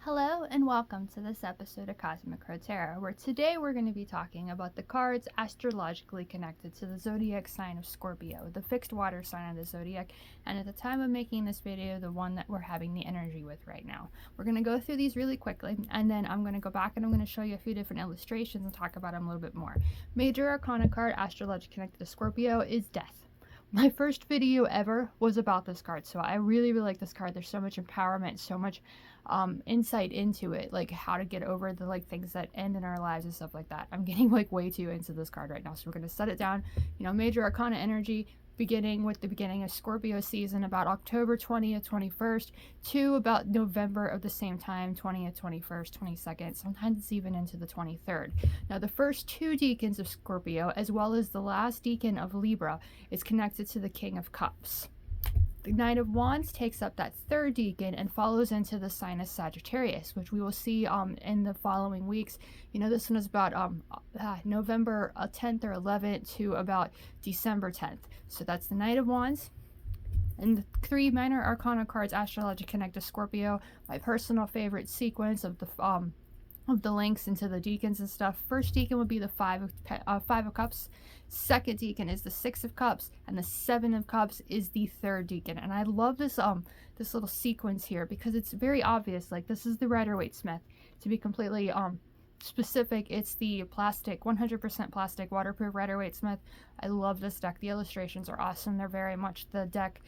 Hello and welcome to this episode of Cosmic Crow Tarot, where today we're going to be talking about the cards astrologically connected to the zodiac sign of Scorpio, the fixed water sign of the zodiac, and at the time of making this video, the one that we're having the energy with right now. We're going to go through these really quickly, and then I'm going to go back and I'm going to show you a few different illustrations and talk about them a little bit more. Major Arcana card astrologically connected to Scorpio is Death. My first video ever was about this card, so I really like this card. There's so much empowerment, so much insight into it, like how to get over the things that end in our lives and stuff like that. I'm getting way too into this card right now, so we're going to set it down. Major Arcana energy, beginning with the beginning of Scorpio season, about October 20th, 21st, to about November of the same time, 20th, 21st, 22nd, sometimes even into the 23rd. Now, the first two decans of Scorpio, as well as the last decan of Libra, is connected to the King of Cups. The Knight of Wands takes up that third decan and follows into the sign of Sagittarius, which we will see in the following weeks. This one is about November 10th or 11th to about December 10th. So that's the Knight of Wands. And the three minor arcana cards astrologically connect to Scorpio. My personal favorite sequence of the links into the decans and stuff. First decan would be the Five of Cups. Second decan is the Six of Cups, and the Seven of Cups is the third decan. And I love this this little sequence here because it's very obvious. Like, this is the Rider-Waite Smith. To be completely specific, it's the plastic, 100% plastic, waterproof Rider-Waite Smith. I love this deck. The illustrations are awesome. They're very much the deck,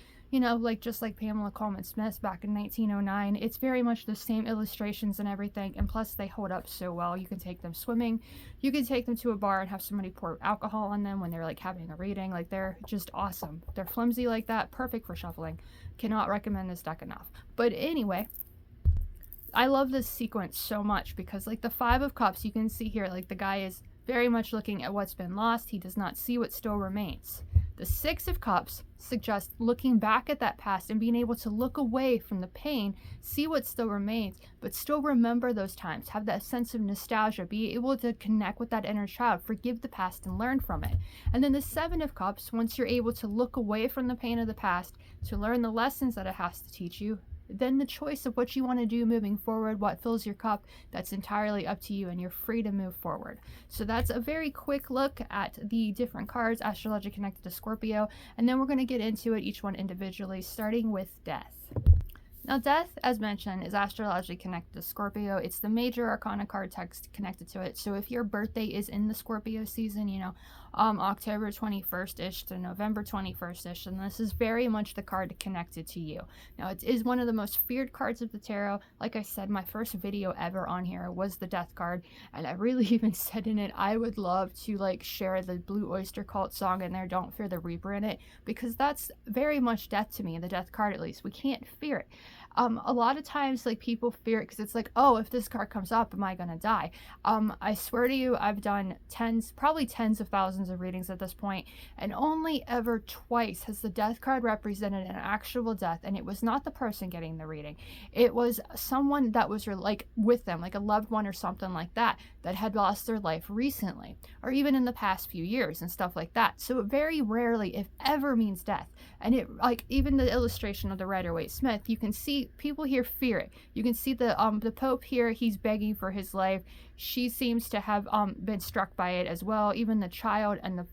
just like Pamela Coleman Smith's back in 1909. It's very much the same illustrations and everything, and plus they hold up so well. You can take them swimming, you can take them to a bar and have somebody pour alcohol on them when they're having a reading. They're just awesome. They're flimsy like that, perfect for shuffling. Cannot recommend this deck enough. But anyway, I love this sequence so much because the Five of Cups, you can see here, the guy is very much looking at what's been lost. He does not see what still remains. The Six of Cups suggests looking back at that past and being able to look away from the pain, see what still remains, but still remember those times, have that sense of nostalgia, be able to connect with that inner child, forgive the past and learn from it. And then the Seven of Cups, once you're able to look away from the pain of the past, to learn the lessons that it has to teach you, then the choice of what you want to do moving forward, what fills your cup, that's entirely up to you and you're free to move forward. So that's a very quick look at the different cards astrologically connected to Scorpio, and then we're going to get into it each one individually, starting with Death. Now, Death, as mentioned, is astrologically connected to Scorpio. It's the major arcana card text connected to it. So if your birthday is in the Scorpio season, October 21st-ish to November 21st-ish, and this is very much the card connected to you. Now, it is one of the most feared cards of the tarot. Like I said, my first video ever on here was the Death card, and I really even said in it, I would love to share the Blue Oyster Cult song in there, Don't Fear the Reaper, in it, because that's very much death to me, the Death card at least. We can't fear it. A lot of times people fear it because it's oh, if this card comes up, am I gonna die? I swear to you, I've done probably tens of thousands of readings at this point, and only ever twice has the Death card represented an actual death, and it was not the person getting the reading. It was someone that was with them, a loved one or something like that had lost their life recently, or even in the past few years and stuff like that. So it very rarely, if ever, means death. And it even the illustration of the Rider-Waite Smith, you can see people here fear it. You can see the Pope here, he's begging for his life. She seems to have been struck by it as well. Even the child and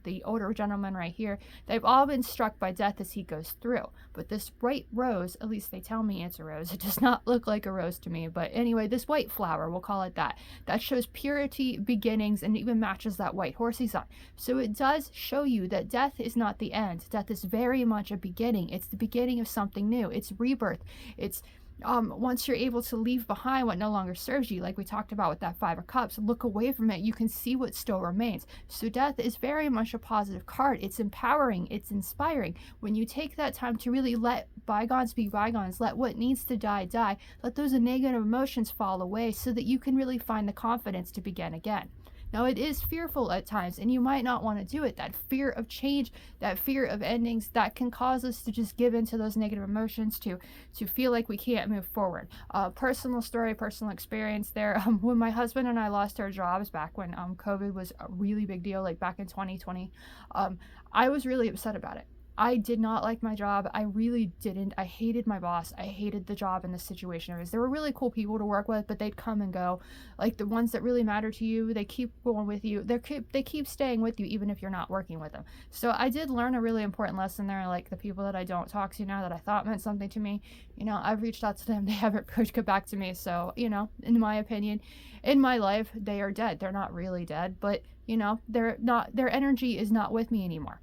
the older gentleman right here, they've all been struck by death as he goes through. But this white rose, at least they tell me it's a rose, it does not look like a rose to me, but anyway, this white flower, we'll call it that shows purity, beginnings, and even matches that white horse he's on. So it does show you that death is not the end. Death is very much a beginning. It's the beginning of something new. It's rebirth. It's once you're able to leave behind what no longer serves you, like we talked about with that Five of Cups, look away from it, you can see what still remains. So Death is very much a positive card. It's empowering, it's inspiring. When you take that time to really let bygones be bygones, let what needs to die die, let those negative emotions fall away so that you can really find the confidence to begin again. Now, it is fearful at times, and you might not want to do it. That fear of change, that fear of endings, that can cause us to just give into those negative emotions, to feel like we can't move forward. Personal story, personal experience there. When my husband and I lost our jobs back when COVID was a really big deal, back in 2020, I was really upset about it. I did not like my job. I really didn't. I hated my boss. I hated the job and the situation I was. There were really cool people to work with, but they'd come and go. Like the ones that really matter to you, they keep going with you. They keep staying with you even if you're not working with them. So I did learn a really important lesson there. Like the people that I don't talk to now that I thought meant something to me, you know, I've reached out to them. They haven't come back to me. So, you know, in my opinion, in my life, they are dead. They're not really dead, but you know, their energy is not with me anymore.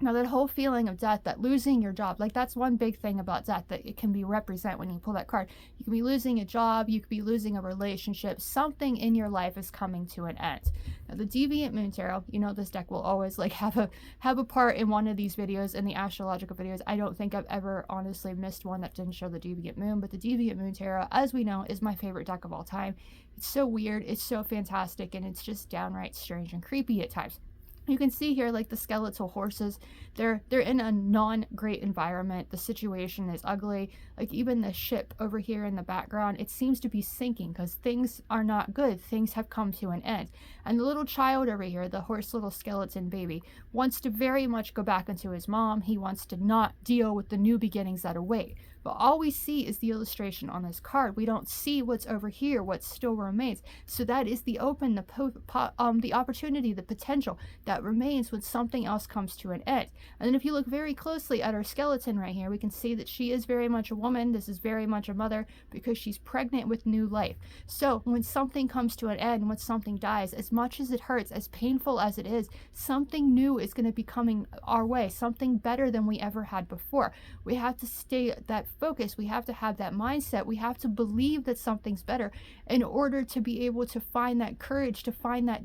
Now that whole feeling of death, that losing your job, like that's one big thing about death that it can be represent when you pull that card. You can be losing a job, you could be losing a relationship, something in your life is coming to an end. Now the Deviant Moon Tarot, you know, this deck will always like have a part in one of these videos, in the astrological videos. I don't think I've ever honestly missed one that didn't show the Deviant Moon, but the Deviant Moon Tarot, as we know, is my favorite deck of all time. It's so weird, it's so fantastic, and it's just downright strange and creepy at times. You can see here like the skeletal horses, they're in a non-great environment. The situation is ugly. Like even the ship over here in the background, it seems to be sinking because things are not good. Things have come to an end. And the little child over here, the horse little skeleton baby, wants to very much go back into his mom. He wants to not deal with the new beginnings that await. But all we see is the illustration on this card. We don't see what's over here, what still remains. So that is the the opportunity, the potential that remains when something else comes to an end. And then if you look very closely at our skeleton right here, we can see that she is very much a woman. This is very much a mother because she's pregnant with new life. So when something comes to an end, when something dies, as much as it hurts, as painful as it is, something new is going to be coming our way, something better than we ever had before. We have to stay that focus. We have to have that mindset. We have to believe that something's better in order to be able to find that courage, to find that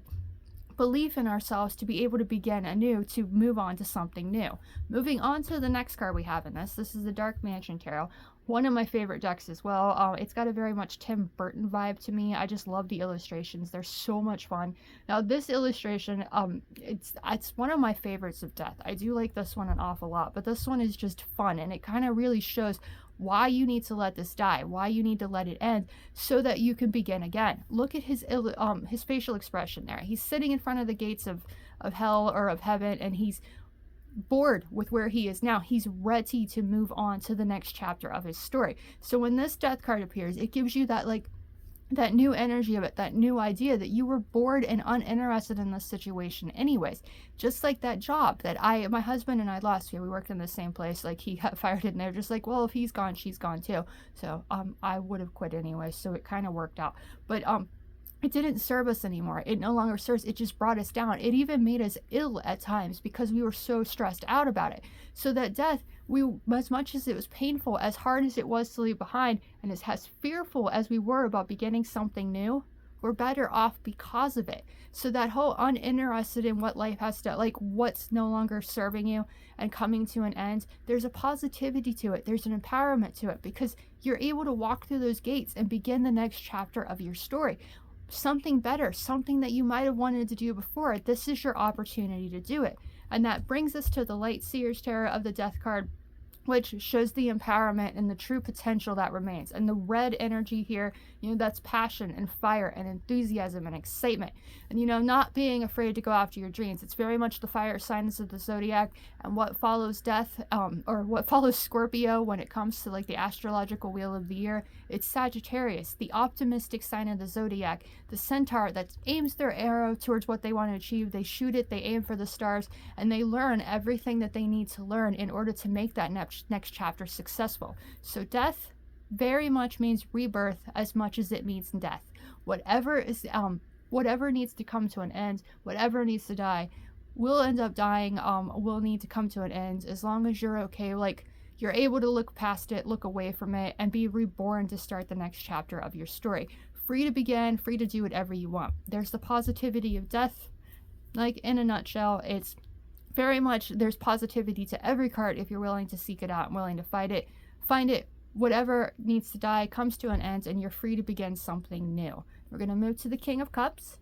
belief in ourselves, to be able to begin anew, to move on to something new. Moving on to the next card we have in this is the Dark Mansion Tarot. One of my favorite decks as well. It's got a very much Tim Burton vibe to me. I just love the illustrations. They're so much fun. Now this illustration, it's one of my favorites of death. I do like this one an awful lot, but this one is just fun, and it kind of really shows why you need to let this die, why you need to let it end, so that you can begin again. Look at his facial expression there. He's sitting in front of the gates of hell or of heaven, and he's bored with where he is now. He's ready to move on to the next chapter of his story. So when this death card appears, it gives you that that new energy of it, that new idea that you were bored and uninterested in this situation anyways. Just like that job that my husband and I lost here. We worked in the same place. Like he got fired and they're just like, well, if he's gone, she's gone too. So I would have quit anyway. So it kind of worked out. But it didn't serve us anymore. It no longer serves. It just brought us down. It even made us ill at times because we were so stressed out about it. So that death, as much as it was painful, as hard as it was to leave behind, and as fearful as we were about beginning something new, we're better off because of it. So that whole uninterested in what life has to, like what's no longer serving you and coming to an end, there's a positivity to it. There's an empowerment to it because you're able to walk through those gates and begin the next chapter of your story. Something better, something that you might have wanted to do before. This is your opportunity to do it. And that brings us to the Light Seers Tarot of the Death card, which shows the empowerment and the true potential that remains. And the red energy here, you know, that's passion and fire and enthusiasm and excitement. And, you know, not being afraid to go after your dreams. It's very much the fire signs of the Zodiac, and what follows death, or what follows Scorpio when it comes to like the astrological wheel of the year. It's Sagittarius, the optimistic sign of the Zodiac, the centaur that aims their arrow towards what they want to achieve. They shoot it, they aim for the stars, and they learn everything that they need to learn in order to make that next chapter successful. So death very much means rebirth as much as it means death. Whatever needs to come to an end, whatever needs to die, will end up dying, will need to come to an end, as long as you're okay, like you're able to look past it, look away from it, and be reborn to start the next chapter of your story. Free to begin, free to do whatever you want. There's the positivity of death. Like in a nutshell, it's very much, there's positivity to every card if you're willing to seek it out and willing to fight it, find it. Whatever needs to die comes to an end, and you're free to begin something new. We're going to move to the King of Cups.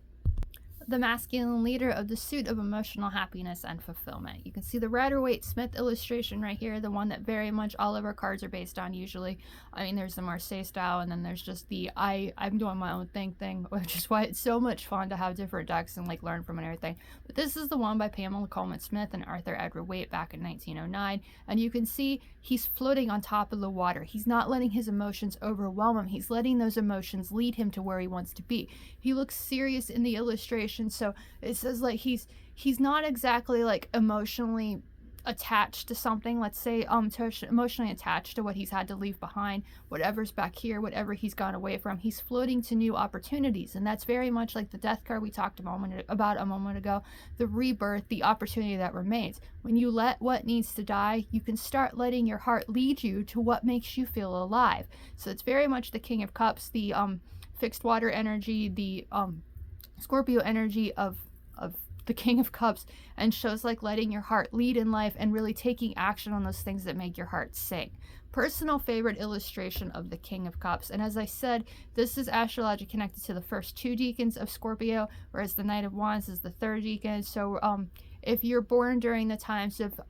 the masculine leader of the suit of emotional happiness and fulfillment. You can see the Rider-Waite-Smith illustration right here, the one that very much all of our cards are based on usually. I mean, there's the Marseille style, and then there's just the I'm doing my own thing, which is why it's so much fun to have different decks and like learn from and everything. But this is the one by Pamela Coleman Smith and Arthur Edward Waite back in 1909, and you can see he's floating on top of the water. He's not letting his emotions overwhelm him. He's letting those emotions lead him to where he wants to be. He looks serious in the illustration, so it says like he's not exactly like emotionally attached to something, let's say emotionally attached to what he's had to leave behind, whatever's back here, whatever he's gone away from. He's floating to new opportunities, and that's very much like the death card we talked about a moment ago, the rebirth, the opportunity that remains. When you let what needs to die, you can start letting your heart lead you to what makes you feel alive. So it's very much the King of Cups, the fixed water energy, the Scorpio energy of the King of Cups, and shows like letting your heart lead in life and really taking action on those things that make your heart sing. Personal favorite illustration of the King of Cups, and as I said, this is astrologically connected to the first two decans of Scorpio, whereas the Knight of Wands is the third decan. So if you're born during the times of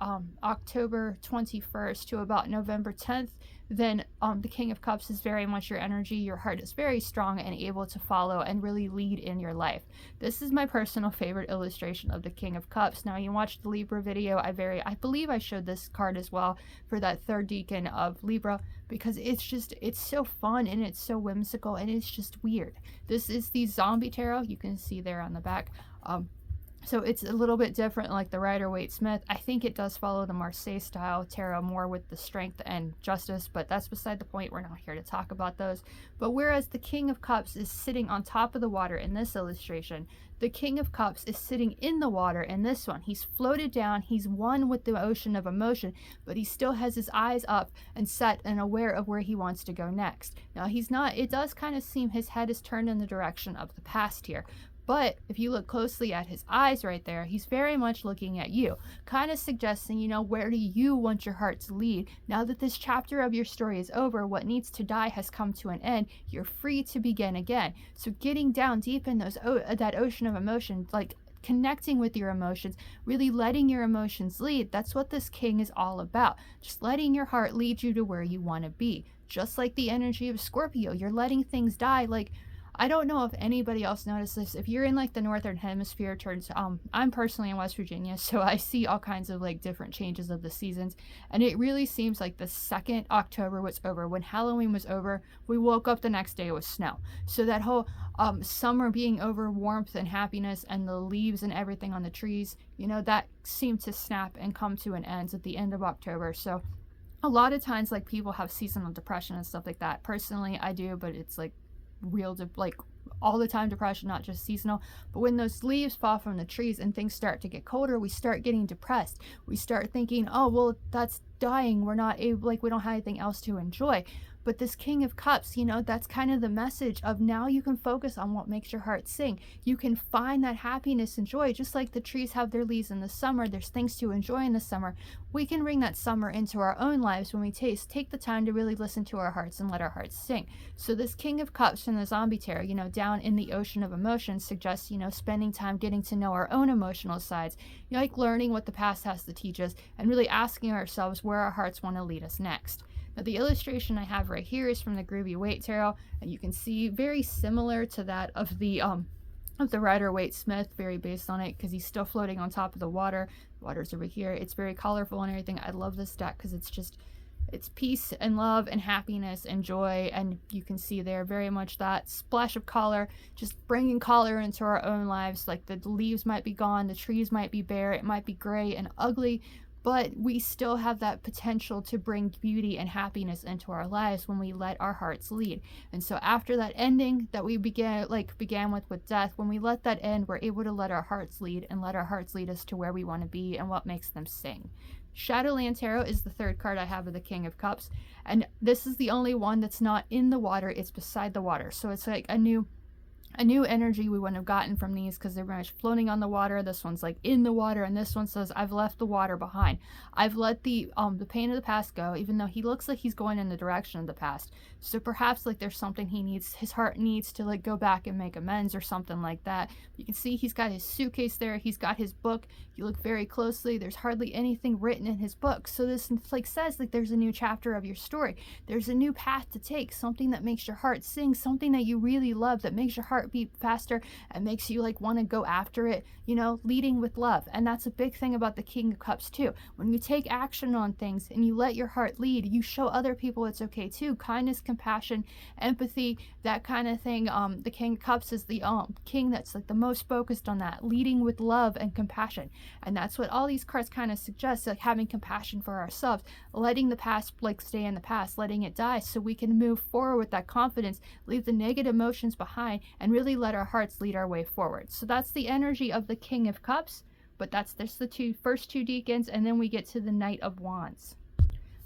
October 21st to about November 10th, then the King of Cups is very much your energy. Your heart is very strong and able to follow and really lead in your life. This is my personal favorite illustration of the King of Cups. Now, you watched the Libra video. I believe I showed this card as well for that third decan of Libra, because it's so fun and it's so whimsical and it's just weird. This is the Zombie Tarot. You can see there on the back. So it's a little bit different, like the Rider-Waite-Smith. I think it does follow the Marseille style tarot more with the strength and justice, but that's beside the point. We're not here to talk about those. But whereas the King of Cups is sitting on top of the water in this illustration, the King of Cups is sitting in the water in this one. He's floated down, he's one with the ocean of emotion, but he still has his eyes up and set and aware of where he wants to go next. Now, he's not, it does kind of seem his head is turned in the direction of the past here. But if you look closely at his eyes right there, he's very much looking at you, kind of suggesting, you know, where do you want your heart to lead? Now that this chapter of your story is over, what needs to die has come to an end. You're free to begin again. So getting down deep in that ocean of emotion, like connecting with your emotions, really letting your emotions lead, that's what this king is all about. Just letting your heart lead you to where you want to be. Just like the energy of Scorpio, you're letting things die. Like, I don't know if anybody else noticed this. If you're in like the northern hemisphere turns, I'm personally in West Virginia, so I see all kinds of like different changes of the seasons, and it really seems like the second October was over, when Halloween was over, we woke up the next day with snow. So that whole summer being over, warmth and happiness and the leaves and everything on the trees, you know, that seemed to snap and come to an end at the end of October. So a lot of times like people have seasonal depression and stuff like that. Personally, I do, but it's like real, like all the time depression, not just seasonal. But when those leaves fall from the trees and things start to get colder, we start getting depressed. We start thinking, oh well, that's dying, we're not able, like we don't have anything else to enjoy. But this King of Cups, you know, that's kind of the message of now you can focus on what makes your heart sing. You can find that happiness and joy, just like the trees have their leaves in the summer. There's things to enjoy in the summer. We can bring that summer into our own lives when we take the time to really listen to our hearts and let our hearts sing. So this King of Cups from the Zombie Tarot, you know, down in the ocean of emotions, suggests, you know, spending time getting to know our own emotional sides, you know, like learning what the past has to teach us and really asking ourselves where our hearts want to lead us next. Now, the illustration I have right here is from the Groovy Waite Tarot, and you can see very similar to that of the Rider-Waite-Smith, very based on it, because he's still floating on top of the water. The water's over here. It's very colorful and everything. I love this deck because it's peace and love and happiness and joy, and you can see there very much that splash of color, just bringing color into our own lives. Like the leaves might be gone, the trees might be bare, it might be gray and ugly, but we still have that potential to bring beauty and happiness into our lives when we let our hearts lead. And so after that ending that we began with death, when we let that end, we're able to let our hearts lead and let our hearts lead us to where we want to be and what makes them sing. Shadowland Tarot is the third card I have of the King of Cups, and this is the only one that's not in the water, it's beside the water. So it's like a new a new energy we wouldn't have gotten from these because they're very much floating on the water. This one's like in the water, and this one says, I've left the water behind. I've let the pain of the past go, even though he looks like he's going in the direction of the past. So perhaps like there's something his heart needs to like go back and make amends or something like that. You can see he's got his suitcase there, he's got his book. You look very closely, there's hardly anything written in his book. So this like says like there's a new chapter of your story. There's a new path to take, something that makes your heart sing, something that you really love, that makes your heart beat faster and makes you like want to go after it, you know, leading with love. And that's a big thing about the King of Cups too. When you take action on things and you let your heart lead, you show other people it's okay too. Kindness, compassion, empathy, that kind of thing. The King of Cups is the king that's like the most focused on that, leading with love and compassion. And that's what all these cards kind of suggest, like having compassion for ourselves, letting the past like stay in the past, letting it die so we can move forward with that confidence, leave the negative emotions behind, and really let our hearts lead our way forward. So that's the energy of the King of Cups, but that's the first two decans, and then we get to the Knight of Wands.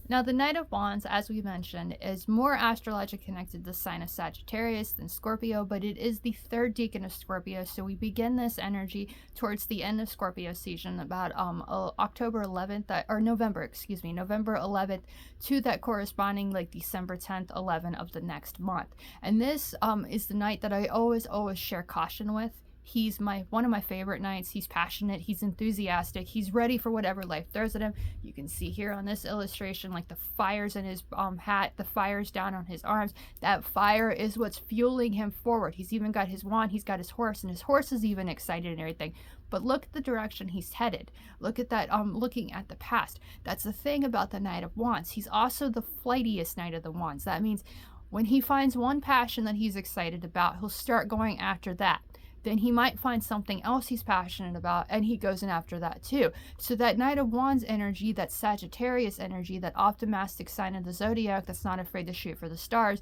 Now, the Knight of Wands, as we mentioned, is more astrologically connected to the sign of Sagittarius than Scorpio, but it is the third decan of Scorpio, so we begin this energy towards the end of Scorpio season, about November 11th to that corresponding like December 10th, 11 of the next month. And this is the night that I always share caution with. He's one of my favorite knights. He's passionate, he's enthusiastic, he's ready for whatever life throws at him. You can see here on this illustration like the fires in his hat, the fires down on his arms. That fire is what's fueling him forward. He's even got his wand, he's got his horse, and his horse is even excited and everything. But look at the direction he's headed. Look at that, looking at the past. That's the thing about the Knight of Wands. He's also the flightiest Knight of the Wands. That means when he finds one passion that he's excited about, he'll start going after that. Then he might find something else he's passionate about, and he goes in after that too. So that Knight of Wands energy, that Sagittarius energy, that optimistic sign of the Zodiac that's not afraid to shoot for the stars,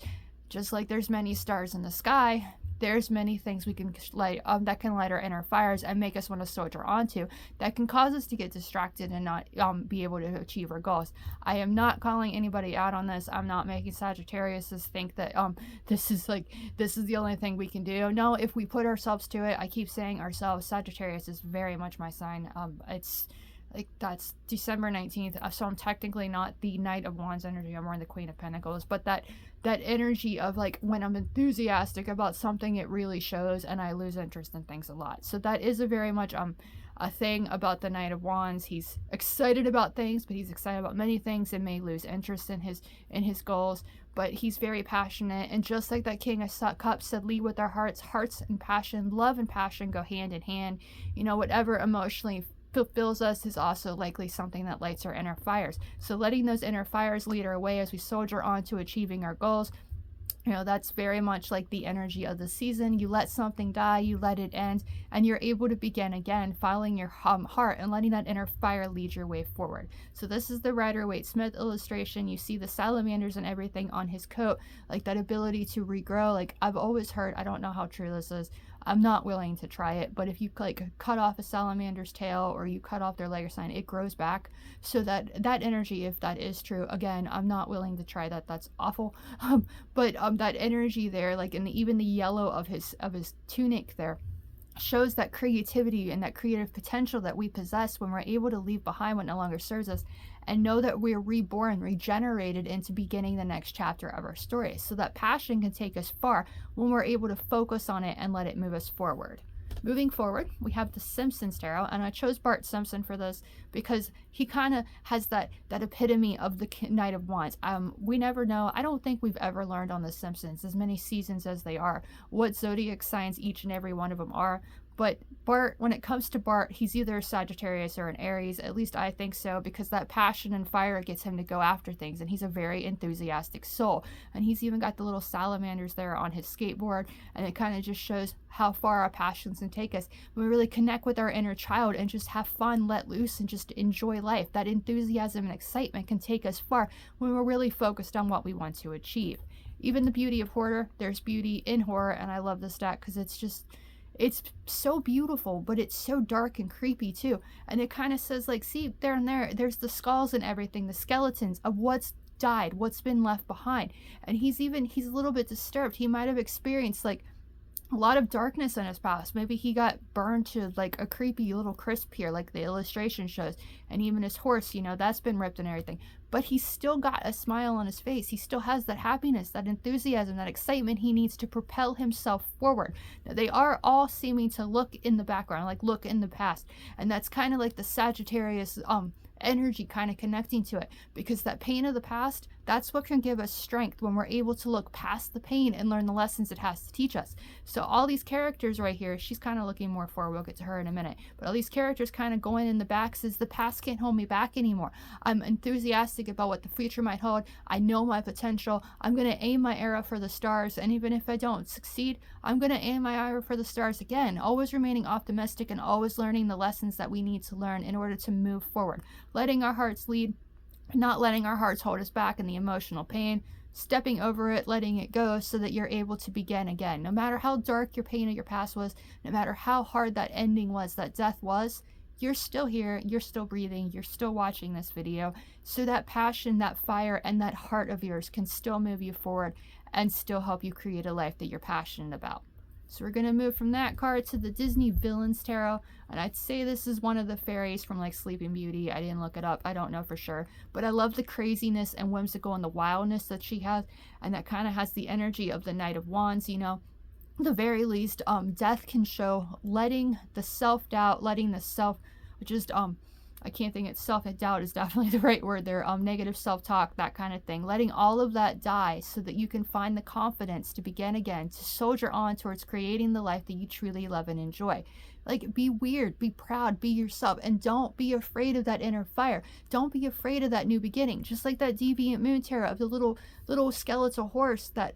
just like there's many stars in the sky, there's many things we can light that can light our inner fires and make us want to soldier onto, that can cause us to get distracted and not be able to achieve our goals. I am not calling anybody out on this. I'm not making Sagittariuses think that this is the only thing we can do. No, if we put ourselves to it, I keep saying ourselves, Sagittarius is very much my sign. It's like that's December 19th, so I'm technically not the Knight of Wands energy, I'm more in the Queen of Pentacles, but that energy of like when I'm enthusiastic about something, it really shows, and I lose interest in things a lot. So that is a very much a thing about the Knight of Wands. He's excited about things, but he's excited about many things and may lose interest in his goals, but he's very passionate. And just like that King of Cups said, lead with our hearts and passion, love and passion go hand in hand. You know, whatever emotionally fulfills us is also likely something that lights our inner fires. So letting those inner fires lead our way as we soldier on to achieving our goals, you know, that's very much like the energy of the season. You let something die, you let it end, and you're able to begin again, following your heart and letting that inner fire lead your way forward. So this is the Rider-Waite Smith illustration. You see the salamanders and everything on his coat, like that ability to regrow. Like I've always heard, I don't know how true this is, I'm not willing to try it, but if you like cut off a salamander's tail or you cut off their leg or something, it grows back. So that energy, if that is true, again, I'm not willing to try that. That's awful. But that energy there, like even the yellow of his tunic there, shows that creativity and that creative potential that we possess when we're able to leave behind what no longer serves us and know that we're reborn, regenerated into beginning the next chapter of our story. So that passion can take us far when we're able to focus on it and let it move us forward. Moving forward, we have the Simpsons Tarot, and I chose Bart Simpson for this because he kind of has that epitome of the Knight of Wands. We never know. I don't think we've ever learned on the Simpsons, as many seasons as they are, what zodiac signs each and every one of them are. But Bart, when it comes to Bart, he's either a Sagittarius or an Aries. At least I think so, because that passion and fire gets him to go after things, and he's a very enthusiastic soul. And he's even got the little salamanders there on his skateboard, and it kind of just shows how far our passions can take us when we really connect with our inner child and just have fun, let loose, and just enjoy life. That enthusiasm and excitement can take us far when we're really focused on what we want to achieve. Even the beauty of horror, there's beauty in horror, and I love this deck because it's so beautiful, but it's so dark and creepy too. And it kind of says, like, see, there's the skulls and everything, the skeletons of what's died, what's been left behind. And he's a little bit disturbed. He might have experienced like a lot of darkness in his past. Maybe he got burned to like a creepy little crisp here, like the illustration shows. And even his horse, you know, that's been ripped and everything. But he's still got a smile on his face. He still has that happiness, that enthusiasm, that excitement he needs to propel himself forward. Now, they are all seeming to look in the background, like look in the past. And that's kind of like the Sagittarius energy kind of connecting to it, because that pain of the past, that's what can give us strength when we're able to look past the pain and learn the lessons it has to teach us. So all these characters right here, she's kind of looking more forward, we'll get to her in a minute, but all these characters kind of going in the back says the past can't hold me back anymore. I'm enthusiastic about what the future might hold. I know my potential. I'm going to aim my arrow for the stars, and even if I don't succeed, I'm going to aim my arrow for the stars again, always remaining optimistic and always learning the lessons that we need to learn in order to move forward, letting our hearts lead, not letting our hearts hold us back in the emotional pain, stepping over it, letting it go, so that you're able to begin again. No matter how dark your pain of your past was, no matter how hard that ending was, that death was, you're still here, you're still breathing, you're still watching this video. So that passion, that fire, and that heart of yours can still move you forward and still help you create a life that you're passionate about. So we're going to move from that card to the Disney Villains Tarot. And I'd say this is one of the fairies from like Sleeping Beauty. I didn't look it up. I don't know for sure. But I love the craziness and whimsical and the wildness that she has. And that kind of has the energy of the Knight of Wands, you know. At the very least, death can show letting the self-doubt, letting the self, just, I can't think it's self-doubt is definitely the right word there, negative self-talk, that kind of thing. Letting all of that die so that you can find the confidence to begin again, to soldier on towards creating the life that you truly love and enjoy. Like, be weird, be proud, be yourself, and don't be afraid of that inner fire. Don't be afraid of that new beginning. Just like that Deviant Moon Tarot of the little skeletal horse that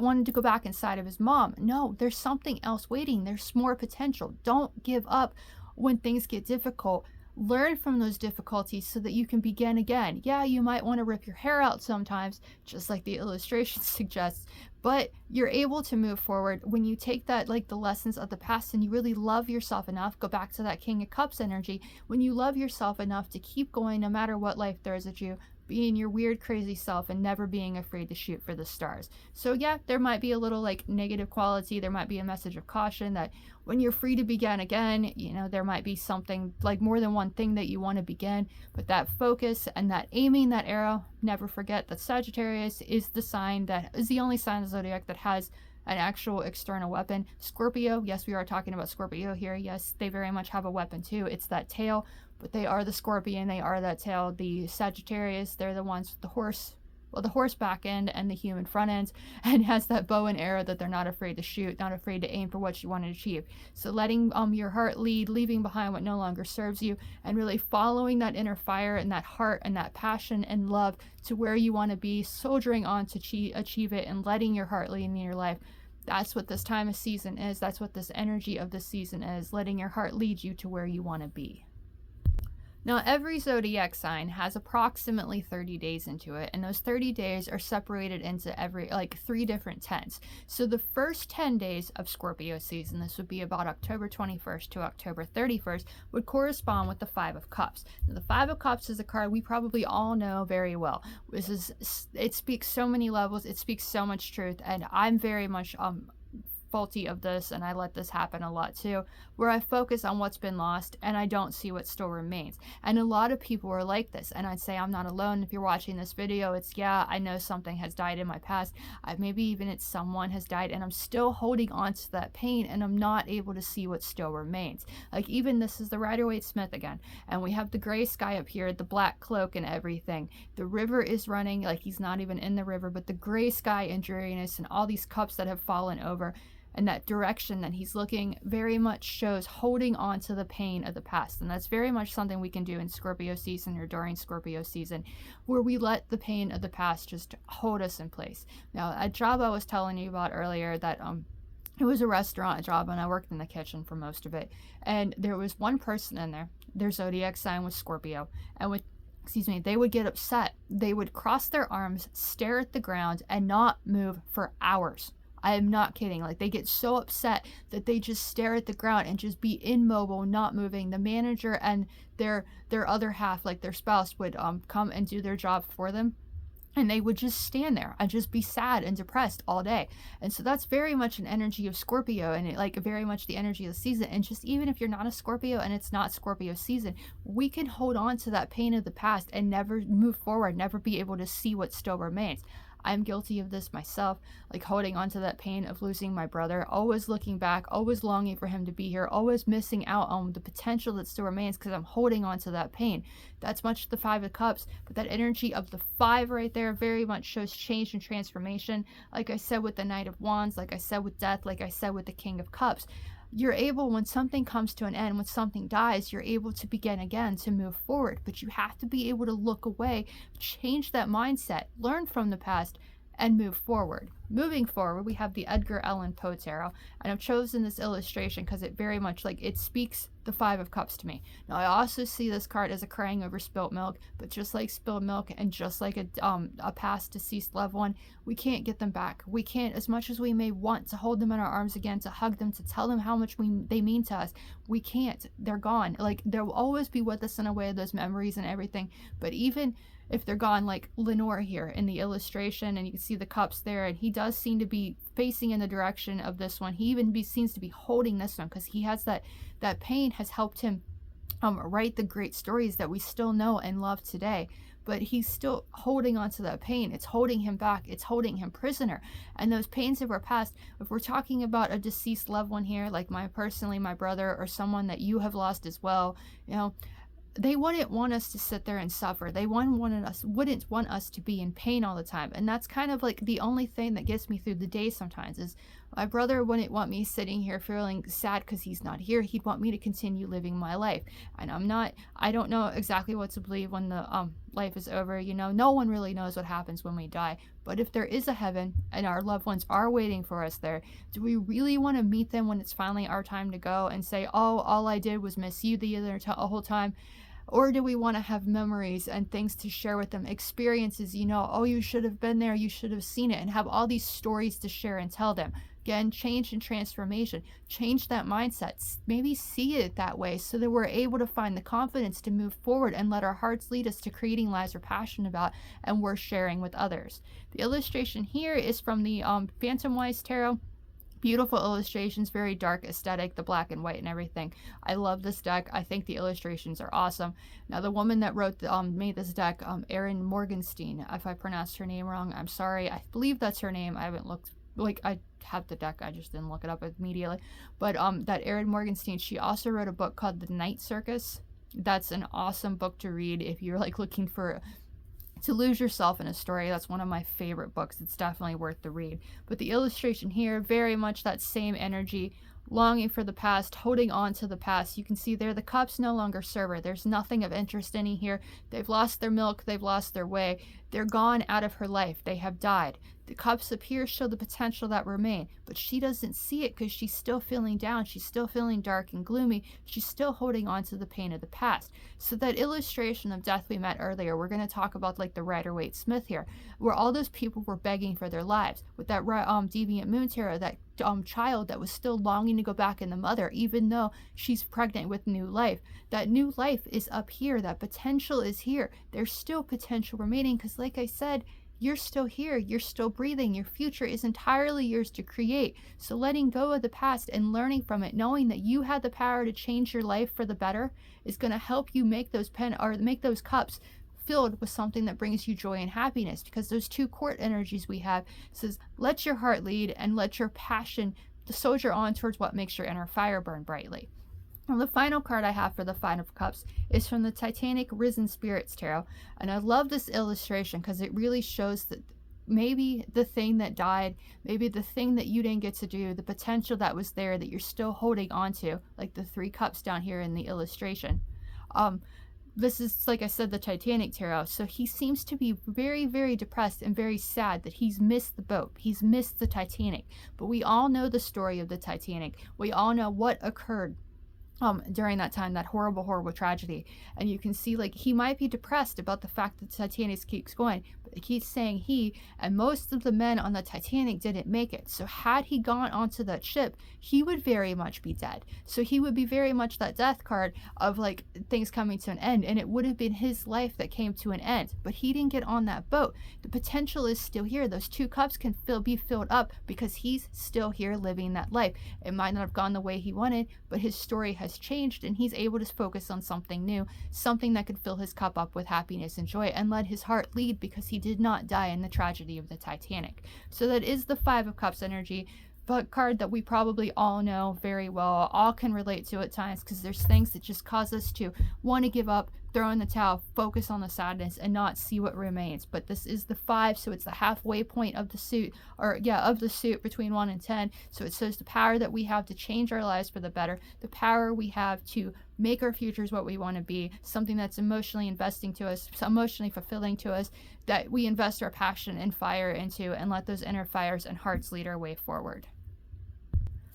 wanted to go back inside of his mom. No, there's something else waiting. There's more potential. Don't give up when things get difficult. Learn from those difficulties so that you can begin again. Yeah, you might want to rip your hair out sometimes, just like the illustration suggests, but you're able to move forward when you take that, like the lessons of the past, and you really love yourself enough. Go back to that King of Cups energy. When you love yourself enough to keep going no matter what life throws at you, being your weird, crazy self and never being afraid to shoot for the stars. So yeah, there might be a little like negative quality. There might be a message of caution that when you're free to begin again, you know, there might be something like more than one thing that you want to begin, but that focus and that aiming that arrow, never forget that Sagittarius is the sign that is the only sign of the zodiac that has an actual external weapon. Scorpio, yes, we are talking about Scorpio here. Yes, they very much have a weapon too. It's that tail, but they are the scorpion, they are that tail. The Sagittarius, they're the ones with the horse, well, the horse back end and the human front end, and has that bow and arrow that they're not afraid to shoot, not afraid to aim for what you want to achieve. So letting your heart lead, leaving behind what no longer serves you, and really following that inner fire and that heart and that passion and love to where you want to be, soldiering on to achieve it, and letting your heart lead in your life. That's what this time of season is. That's what this energy of this season is, letting your heart lead you to where you want to be. Now, every zodiac sign has approximately 30 days into it, and those 30 days are separated into like 3 different 10s. So the first 10 days of Scorpio season, this would be about October 21st to October 31st, would correspond with the 5 of Cups. Now, the 5 of Cups is a card we probably all know very well. It speaks so many levels, it speaks so much truth, and I'm very much faulty of this, and I let this happen a lot too, where I focus on what's been lost and I don't see what still remains. And a lot of people are like this, and I'd say I'm not alone. If you're watching this video, it's, yeah, I know something has died in my past. Maybe even it's someone has died and I'm still holding on to that pain and I'm not able to see what still remains. Like, even this is the Rider-Waite-Smith again, and we have the gray sky up here, the black cloak and everything. The river is running, like he's not even in the river, but the gray sky and dreariness and all these cups that have fallen over, and that direction that he's looking very much shows holding on to the pain of the past. And that's very much something we can do in Scorpio season or during Scorpio season, where we let the pain of the past just hold us in place. Now, a job I was telling you about earlier, that it was a restaurant job, and I worked in the kitchen for most of it, and there was one person in there, their zodiac sign was Scorpio, and they would get upset. They would cross their arms, stare at the ground, and not move for hours. I am not kidding. Like, they get so upset that they just stare at the ground and just be immobile, not moving. The manager and their other half, like their spouse, would come and do their job for them, and they would just stand there and just be sad and depressed all day. And so that's very much an energy of Scorpio, and like very much the energy of the season. And just even if you're not a Scorpio and it's not Scorpio season, we can hold on to that pain of the past and never move forward, never be able to see what still remains. I'm guilty of this myself, like holding on to that pain of losing my brother, always looking back, always longing for him to be here, always missing out on the potential that still remains because I'm holding on to that pain. That's much the Five of Cups, but that energy of the Five right there very much shows change and transformation. Like I said with the Knight of Wands, like I said with Death, like I said with the King of Cups. You're able, when something comes to an end, when something dies, you're able to begin again, to move forward. But you have to be able to look away, change that mindset, learn from the past, and move forward. Moving forward, we have the Edgar Allan Poe Tarot, and I've chosen this illustration because it very much, like, it speaks the Five of Cups to me. Now, I also see this card as a crying over spilt milk, but just like spilled milk and just like a past deceased loved one, we can't get them back. We can't, as much as we may want to hold them in our arms again, to hug them, to tell them how much they mean to us, we can't. They're gone. Like, they'll always be with us in a way, those memories and everything, but even if they're gone, like Lenore here in the illustration, and you can see the cups there, and he does seem to be facing in the direction of this one. He even seems to be holding this one because he has that pain has helped him write the great stories that we still know and love today. But he's still holding on to that pain. It's holding him back. It's holding him prisoner. And those pains of our past, if we're talking about a deceased loved one here, like my brother, or someone that you have lost as well, you know, they wouldn't want us to sit there and suffer. They wouldn't want us to be in pain all the time. And that's kind of like the only thing that gets me through the day sometimes, is my brother wouldn't want me sitting here feeling sad because he's not here. He'd want me to continue living my life. And I don't know exactly what to believe when the life is over. You know, no one really knows what happens when we die. But if there is a heaven and our loved ones are waiting for us there, do we really want to meet them when it's finally our time to go and say, oh, all I did was miss you the whole time? Or do we want to have memories and things to share with them, experiences, you know, oh, you should have been there, you should have seen it, and have all these stories to share and tell them? Again, change and transformation. Change that mindset. Maybe see it that way so that we're able to find the confidence to move forward and let our hearts lead us to creating lives we're passionate about and we're sharing with others. The illustration here is from the Phantom Wise Tarot. Beautiful illustrations, very dark aesthetic, the black and white and everything. I love this deck. I think the illustrations are awesome. Now, the woman that made this deck, Erin Morgenstein, if I pronounced her name wrong, I'm sorry. I believe that's her name. I haven't looked, like, I have the deck, I just didn't look it up immediately. But that Erin Morgenstein, she also wrote a book called The Night Circus. That's an awesome book to read if you're like looking to lose yourself in a story. That's one of my favorite books. It's definitely worth the read. But the illustration here, very much that same energy, longing for the past, holding on to the past. You can see there the cups no longer serve her. There's nothing of interest in here. They've lost their milk. They've lost their way. They're gone out of her life. They have died. The cups up here show the potential that remain, but she doesn't see it because she's still feeling down. She's still feeling dark and gloomy. She's still holding on to the pain of the past. So that illustration of death we met earlier, we're going to talk about like the Rider-Waite Smith here, where all those people were begging for their lives. With that Deviant Moon Tarot, that child that was still longing to go back in the mother, even though she's pregnant with new life. That new life is up here. That potential is here. There's still potential remaining because, like I said, you're still here, you're still breathing, your future is entirely yours to create. So letting go of the past and learning from it, knowing that you had the power to change your life for the better, is going to help you make those cups filled with something that brings you joy and happiness. Because those two court energies we have says, let your heart lead and let your passion soldier on towards what makes your inner fire burn brightly. And the final card I have for the Five of Cups is from the Titanic Risen Spirits Tarot. And I love this illustration because it really shows that maybe the thing that died, maybe the thing that you didn't get to do, the potential that was there that you're still holding on to, like the three cups down here in the illustration. This is, like I said, the Titanic Tarot. So he seems to be very, very depressed and very sad that he's missed the boat. He's missed the Titanic. But we all know the story of the Titanic. We all know what occurred during that time, that horrible tragedy. And you can see, like, he might be depressed about the fact that the Titanic keeps going, but he keeps saying and most of the men on the Titanic didn't make it. So had he gone onto that ship, he would very much be dead. So he would be very much that death card of, like, things coming to an end, and it would have been his life that came to an end. But he didn't get on that boat. The potential is still here. Those 2 cups can be filled up because he's still here living that life. It might not have gone the way he wanted, but his story has changed, and he's able to focus on something new, something that could fill his cup up with happiness and joy, and let his heart lead, because he did not die in the tragedy of the Titanic. So that is the 5 of Cups energy, but card that we probably all know very well, all can relate to at times, because there's things that just cause us to want to give up, throw in the towel, focus on the sadness, and not see what remains. But this is the 5, so it's the halfway point of the suit, of the suit between 1 and 10. So it shows the power that we have to change our lives for the better, the power we have to make our futures what we want to be, something that's emotionally investing to us, emotionally fulfilling to us, that we invest our passion and fire into, and let those inner fires and hearts lead our way forward.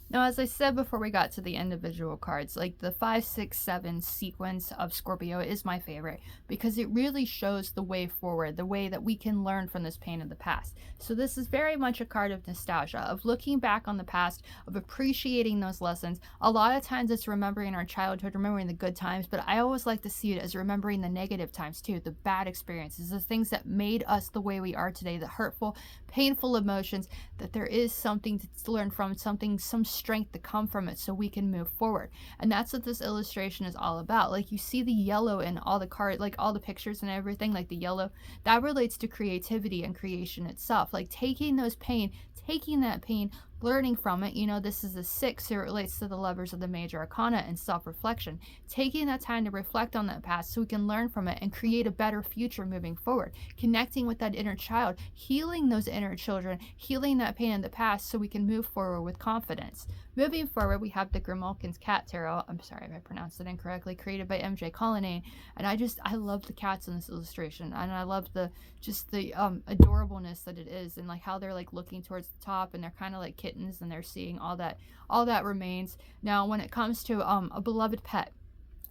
Now, as I said before we got to the individual cards, like the 5, 6, 7 sequence of Scorpio is my favorite, because it really shows the way forward, the way that we can learn from this pain of the past. So this is very much a card of nostalgia, of looking back on the past, of appreciating those lessons. A lot of times it's remembering our childhood, remembering the good times, but I always like to see it as remembering the negative times too, the bad experiences, the things that made us the way we are today, the hurtful, painful emotions, that there is something to learn from, some strength to come from it, so we can move forward. And that's what this illustration is all about. Like, you see the yellow in all the cards, like all the pictures and everything, like the yellow, that relates to creativity and creation itself. Like taking that pain, learning from it. You know, this is a 6, so it relates to the Lovers of the Major Arcana and self-reflection. Taking that time to reflect on that past so we can learn from it and create a better future moving forward. Connecting with that inner child, healing those inner children, healing that pain in the past so we can move forward with confidence. Moving forward, we have the Grimalkin's Cat Tarot. I'm sorry if I pronounced it incorrectly, created by MJ Colonnade. And I love the cats in this illustration. And I love the adorableness that it is, and like how they're like looking towards the top, and they're kind of like kittens, and they're seeing all that remains. Now, when it comes to a beloved pet,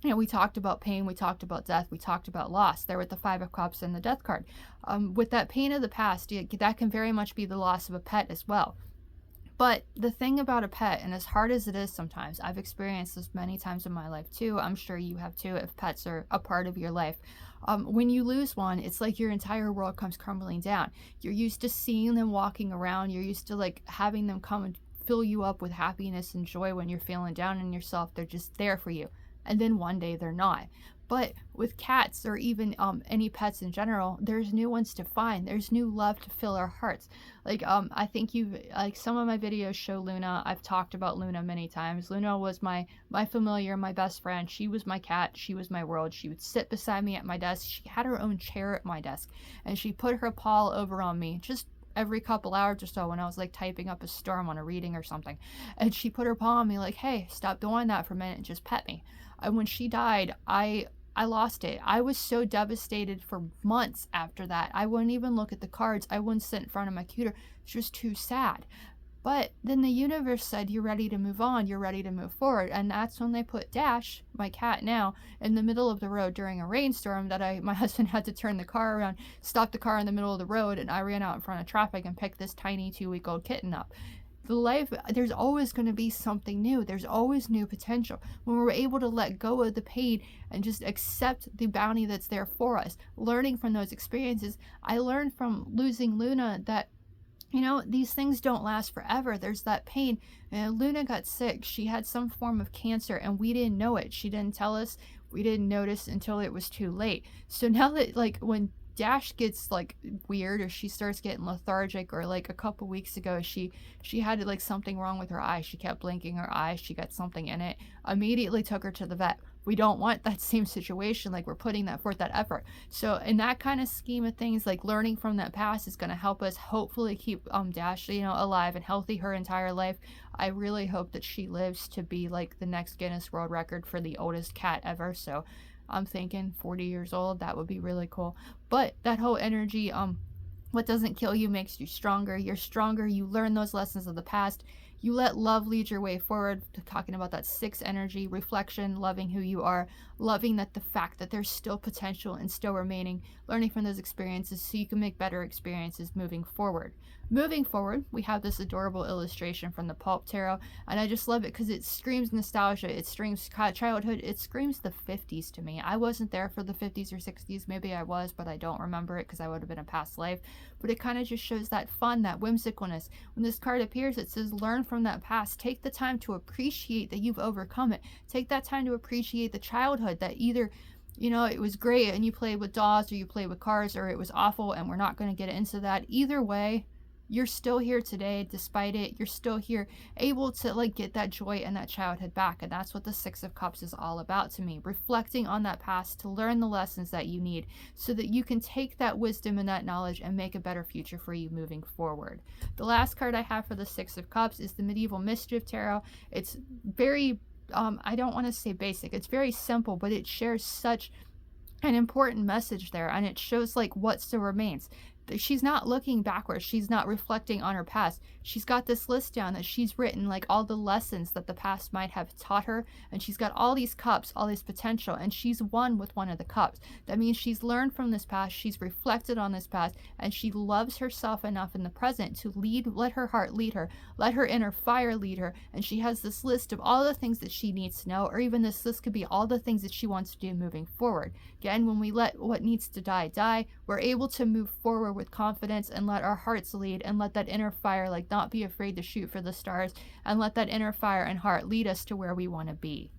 you know, we talked about pain, we talked about death, we talked about loss there with the 5 of Cups and the Death card. With that pain of the past, that can very much be the loss of a pet as well. But the thing about a pet, and as hard as it is sometimes, I've experienced this many times in my life too, I'm sure you have too, if pets are a part of your life. When you lose one, it's like your entire world comes crumbling down. You're used to seeing them walking around, you're used to like having them come and fill you up with happiness and joy when you're feeling down in yourself. They're just there for you. And then one day they're not. But with cats, or even any pets in general, there's new ones to find. There's new love to fill our hearts. Like I think some of my videos show Luna. I've talked about Luna many times. Luna was my familiar, my best friend. She was my cat. She was my world. She would sit beside me at my desk. She had her own chair at my desk, and she put her paw over on me just every couple hours or so when I was like typing up a storm on a reading or something. And she put her paw on me like, hey, stop doing that for a minute and just pet me. And when she died, I lost it. I was so devastated for months after that. I wouldn't even look at the cards. I wouldn't sit in front of my computer. It's just too sad. But then the universe said, you're ready to move on. You're ready to move forward. And that's when they put Dash, my cat now, in the middle of the road during a rainstorm that my husband had to turn the car around, stop the car in the middle of the road, and I ran out in front of traffic and picked this tiny 2-week-old kitten up. There's always going to be something new. There's always new potential. When we're able to let go of the pain and just accept the bounty that's there for us, learning from those experiences. I learned from losing Luna that, you know, these things don't last forever. There's that pain. Luna got sick. She had some form of cancer, and we didn't know it. She didn't tell us. We didn't notice until it was too late. So now that, like, when Dash gets like weird, or she starts getting lethargic, or like a couple weeks ago she had like something wrong with her eye. She kept blinking her eyes. She got something in it. Immediately took her to the vet. We don't want that same situation. Like, we're putting that forth, that effort. So in that kind of scheme of things, like learning from that past is going to help us hopefully keep Dash, you know, alive and healthy her entire life. I really hope that she lives to be like the next Guinness World Record for the oldest cat ever. So I'm thinking 40 years old. That would be really cool. But that whole energy, what doesn't kill you makes you stronger. You're stronger. You learn those lessons of the past. You let love lead your way forward, talking about that 6 energy, reflection, loving who you are, loving that the fact that there's still potential and still remaining, learning from those experiences so you can make better experiences moving forward. Moving forward, we have this adorable illustration from the Pulp Tarot, and I just love it because it screams nostalgia, it screams childhood, it screams the 50s to me. I wasn't there for the 50s or 60s, maybe I was, but I don't remember it because I would have been a past life. But it kind of just shows that fun, that whimsicalness. When this card appears, it says learn from that past. Take the time to appreciate that you've overcome it. Take that time to appreciate the childhood that either, you know, it was great and you played with dolls or you played with cars, or it was awful and we're not going to get into that. Either way, you're still here today. Despite it, you're still here, able to like get that joy and that childhood back. And that's what the 6 of Cups is all about to me, reflecting on that past to learn the lessons that you need so that you can take that wisdom and that knowledge and make a better future for you moving forward. The last card I have for the 6 of Cups is the Medieval Mischief Tarot. It's very I don't want to say basic, it's very simple, but it shares such an important message there, and it shows like what still remains. She's not looking backwards, she's not reflecting on her past. She's got this list down that she's written, like all the lessons that the past might have taught her, and she's got all these cups, all this potential, and she's one with one of the cups. That means she's learned from this past, she's reflected on this past, and she loves herself enough in the present to let her heart lead her, let her inner fire lead her. And she has this list of all the things that she needs to know, or even this list could be all the things that she wants to do moving forward. Again, when we let what needs to die, we're able to move forward with confidence and let our hearts lead, and let that inner fire, like, not be afraid to shoot for the stars, and let that inner fire and heart lead us to where we want to be.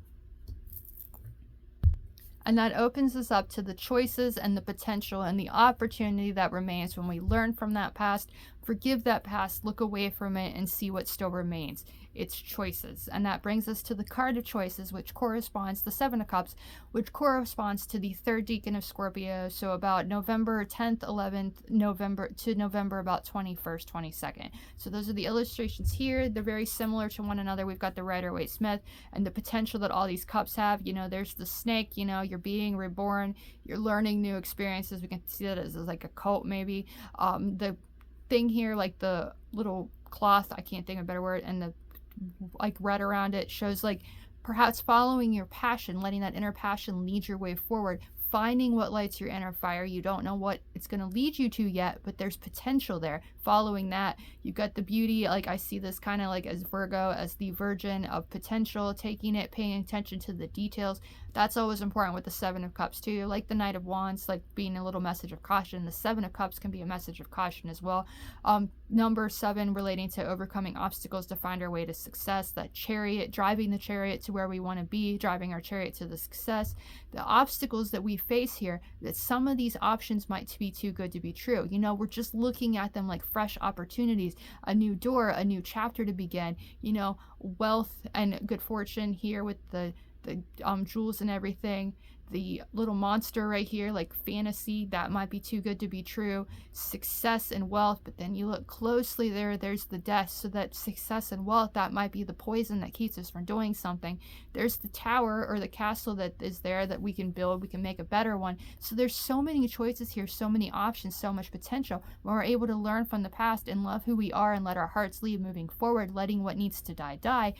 And that opens us up to the choices and the potential and the opportunity that remains when we learn from that past, forgive that past, look away from it, and see what still remains. It's choices. And that brings us to the card of choices, which corresponds, the 7 of Cups, which corresponds to the 3rd decan of Scorpio. So about November 10th, 11th, November about 21st, 22nd. So those are the illustrations here. They're very similar to one another. We've got the Rider-Waite-Smith and the potential that all these cups have. You know, there's the snake, you know, you're being reborn, you're learning new experiences. We can see that as like a cult maybe. The thing here, like the little cloth, I can't think of a better word, and the like red around it shows like perhaps following your passion, letting that inner passion lead your way forward, finding what lights your inner fire. You don't know what it's going to lead you to yet, but there's potential there. Following that, you've got the beauty, like I see this kind of like as Virgo, as the virgin of potential, taking it, paying attention to the details. That's always important with the 7 of Cups too, like the Knight of Wands, like being a little message of caution. The 7 of Cups can be a message of caution as well. Number 7 relating to overcoming obstacles to find our way to success. That chariot, driving the chariot to where we want to be, driving our chariot to the success. The obstacles that we face here, that some of these options might be too good to be true. You know, we're just looking at them like fresh opportunities, a new door, a new chapter to begin. You know, wealth and good fortune here with the jewels and everything. The little monster right here, like fantasy, that might be too good to be true. Success and wealth, but then you look closely there's the death. So that success and wealth, that might be the poison that keeps us from doing something. There's the tower or the castle that is there that we can build, we can make a better one. So there's so many choices here, so many options, so much potential when we're able to learn from the past and love who we are and let our hearts lead moving forward, letting what needs to die.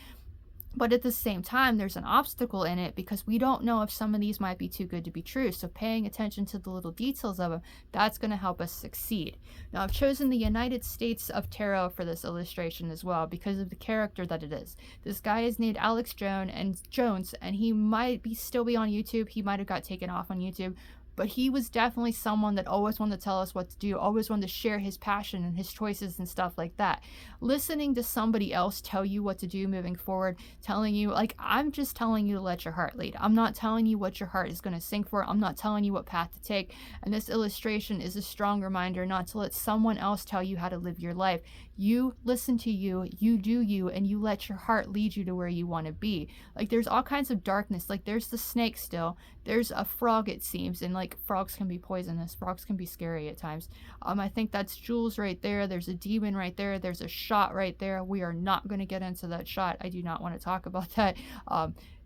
But at the same time, there's an obstacle in it because we don't know if some of these might be too good to be true. So paying attention to the little details of them, that's going to help us succeed. Now, I've chosen the United States of Tarot for this illustration as well because of the character that it is. This guy is named Alex Jones, and he might still be on YouTube. He might have got taken off on YouTube. But he was definitely someone that always wanted to tell us what to do, always wanted to share his passion and his choices and stuff like that. Listening to somebody else tell you what to do moving forward, telling you, like, I'm just telling you to let your heart lead. I'm not telling you what your heart is going to sing for. I'm not telling you what path to take. And this illustration is a strong reminder not to let someone else tell you how to live your life. You listen to you do you, and you let your heart lead you to where you want to be. Like, there's all kinds of darkness. Like, there's the snake still. There's a frog, it seems, and like like frogs can be poisonous, frogs can be scary at times. I think that's jewels right there. There's a demon right there. There's a shot right there. We are not going to get into that shot. I do not want to talk about that.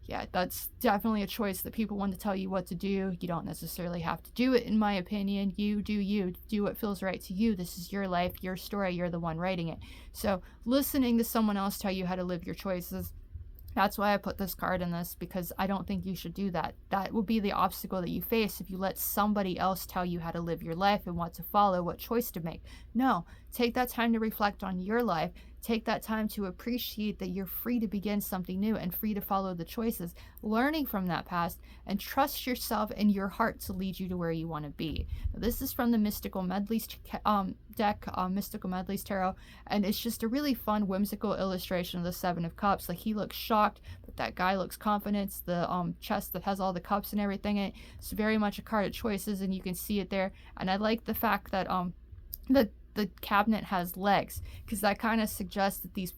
Yeah, that's definitely a choice that people want to tell you what to do. You don't necessarily have to do it, in my opinion. You do what feels right to you. This is your life, your story. You're the one writing it. So listening to someone else tell you how to live your choices, that's why I put this card in this, because I don't think you should do that. That will be the obstacle that you face if you let somebody else tell you how to live your life and what to follow, what choice to make. No, take that time to reflect on your life. Take that time to appreciate that you're free to begin something new and free to follow the choices, learning from that past, and trust yourself and your heart to lead you to where you want to be. Now, this is from the Mystical Medleys deck, Mystical Medleys Tarot, and it's just a really fun, whimsical illustration of the Seven of Cups. Like, he looks shocked, but that guy looks confident. The chest that has all the cups and everything in it, it's very much a card of choices, and you can see it there. And I like the fact that the cabinet has legs, because that kind of suggests that these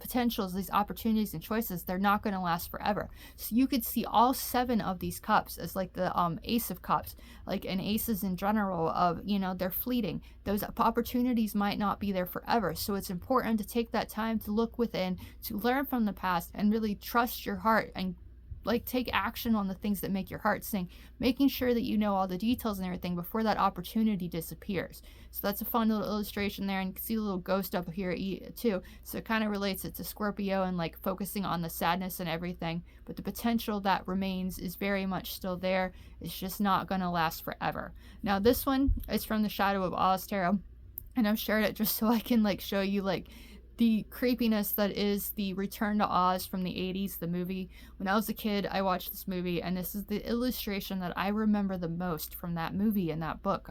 potentials, these opportunities and choices, they're not going to last forever. So you could see all 7 of these cups as like the Ace of Cups, like, and aces in general, of, you know, they're fleeting. Those opportunities might not be there forever. So it's important to take that time to look within, to learn from the past, and really trust your heart and like take action on the things that make your heart sing, making sure that you know all the details and everything before that opportunity disappears. So that's a fun little illustration there, and you can see a little ghost up here too, so it kind of relates it to Scorpio and like focusing on the sadness and everything, but the potential that remains is very much still there. It's just not going to last forever. Now this one is from the Shadow of Oz Tarot, and I've shared it just so I can like show you like the creepiness that is the Return to Oz from the 80s, the movie. When I was a kid, I watched this movie, and this is the illustration that I remember the most from that movie and that book.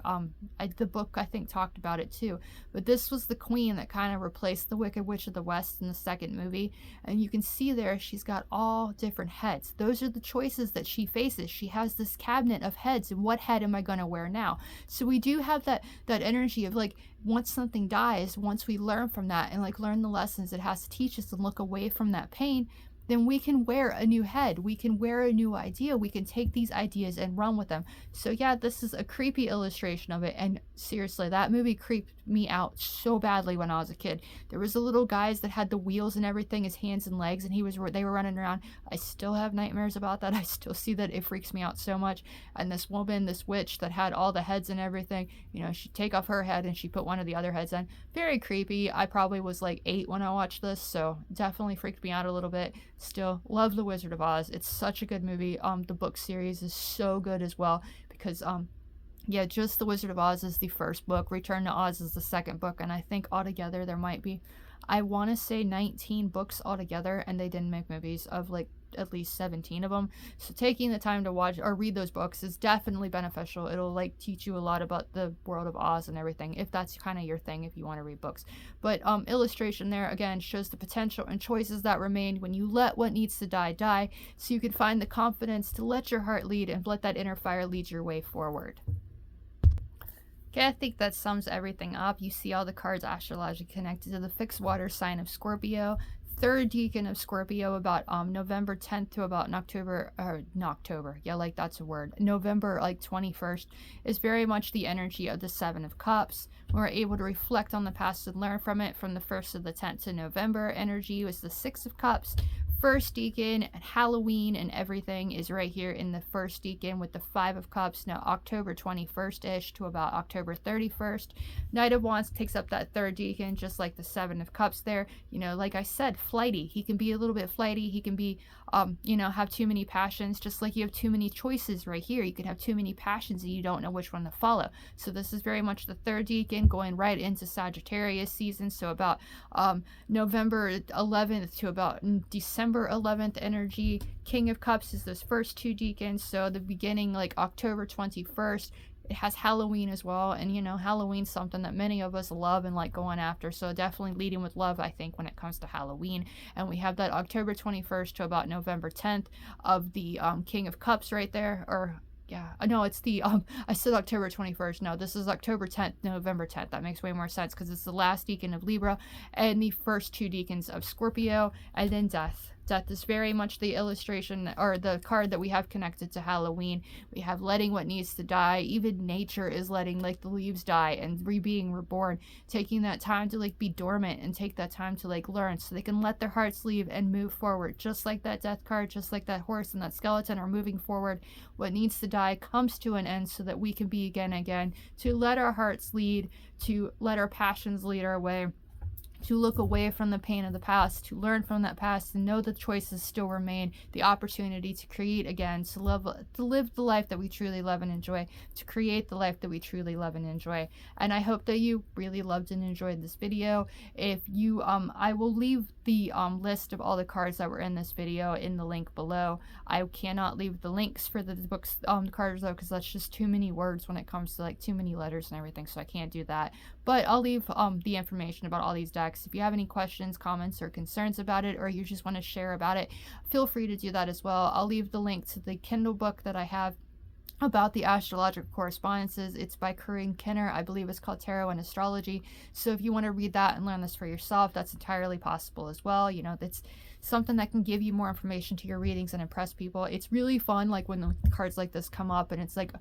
The book, I think, talked about it too. But this was the queen that kind of replaced the Wicked Witch of the West in the second movie. And you can see there, she's got all different heads. Those are the choices that she faces. She has this cabinet of heads, and what head am I going to wear now? So we do have that energy of like, once something dies, once we learn from that and like learn the lessons it has to teach us and look away from that pain, then we can wear a new head. We can wear a new idea. We can take these ideas and run with them. So yeah, this is a creepy illustration of it. And seriously, that movie creeped me out so badly when I was a kid. There was the little guys that had the wheels and everything, his hands and legs, and they were running around. I still have nightmares about that. I still see that. It freaks me out so much. And this woman, this witch that had all the heads and everything, you know, she'd take off her head and she put one of the other heads on. Very creepy. I probably was like 8 when I watched this, so definitely freaked me out a little bit. Still love The Wizard of Oz. It's such a good movie. The book series is so good as well, because yeah, just The Wizard of Oz is the first book, Return to Oz is the second book, and I think altogether there might be, I want to say 19 books altogether, and they didn't make movies of like at least 17 of them. So taking the time to watch or read those books is definitely beneficial. It'll like teach you a lot about the world of Oz and everything, if that's kind of your thing, if you want to read books. But illustration there again shows the potential and choices that remain when you let what needs to die die, so you can find the confidence to let your heart lead and let that inner fire lead your way forward. Okay, I think that sums everything up. You see all the cards astrologically connected to the fixed water sign of Scorpio. Third decan of Scorpio, about November 10th to about November like 21st, is very much the energy of the Seven of Cups. We're able to reflect on the past and learn from it. From the 1st to the 10th to November, energy was the Six of Cups. First decan and Halloween and everything is right here in the first decan with the Five of Cups. Now October 21st-ish to about October 31st. Knight of Wands takes up that third decan, just like the Seven of Cups there. You know, like I said, flighty. He can be a little bit flighty. He can be, you know, have too many passions, just like you have too many choices right here. You can have too many passions and you don't know which one to follow. So this is very much the third decan going right into Sagittarius season. So about November 11th to about December 11th energy. King of Cups is those first two decans, so the beginning like October 21st. It has Halloween as well, and you know, Halloween's something that many of us love and like going after, so definitely leading with love, I think, when it comes to Halloween. And we have that October 21st to about November 10th of the King of Cups right there, or yeah, no, it's the, I said October 21st. No, this is October 10th, November 10th. That makes way more sense because it's the last decan of Libra and the first two decans of Scorpio, and then death. Death is very much the illustration or the card that we have connected to Halloween. We have letting what needs to die. Even nature is letting like the leaves die and being reborn, taking that time to like be dormant and take that time to like learn so they can let their hearts leave and move forward. Just like that death card, just like that horse and that skeleton are moving forward. What needs to die comes to an end so that we can be again, to let our hearts lead, to let our passions lead our way, to look away from the pain of the past, to learn from that past, and know the choices still remain, the opportunity to create again, to live the life that we truly love and enjoy, to create the life that we truly love and enjoy. And I hope that you really loved and enjoyed this video. If you, I will leave the list of all the cards that were in this video in the link below. I cannot leave the links for the books, cards though, because that's just too many words when it comes to like too many letters and everything, so I can't do that. But I'll leave the information about all these decks. If you have any questions, comments, or concerns about it, or you just want to share about it, feel free to do that as well. I'll leave the link to the Kindle book that I have about the astrological correspondences. It's by Corrine Kenner. I believe it's called Tarot and Astrology. So if you want to read that and learn this for yourself, that's entirely possible as well. You know, that's something that can give you more information to your readings and impress people. It's really fun, like when the cards like this come up and it's like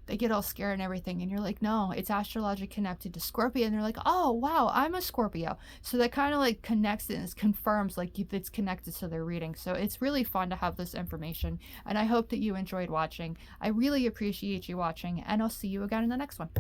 they get all scared and everything, and you're like, no, it's astrologically connected to Scorpio, and they're like, oh wow, I'm a Scorpio. So that kind of like connects it and confirms like it's connected to their reading. So it's really fun to have this information, and I hope that you enjoyed watching. I really appreciate you watching, and I'll see you again in the next one.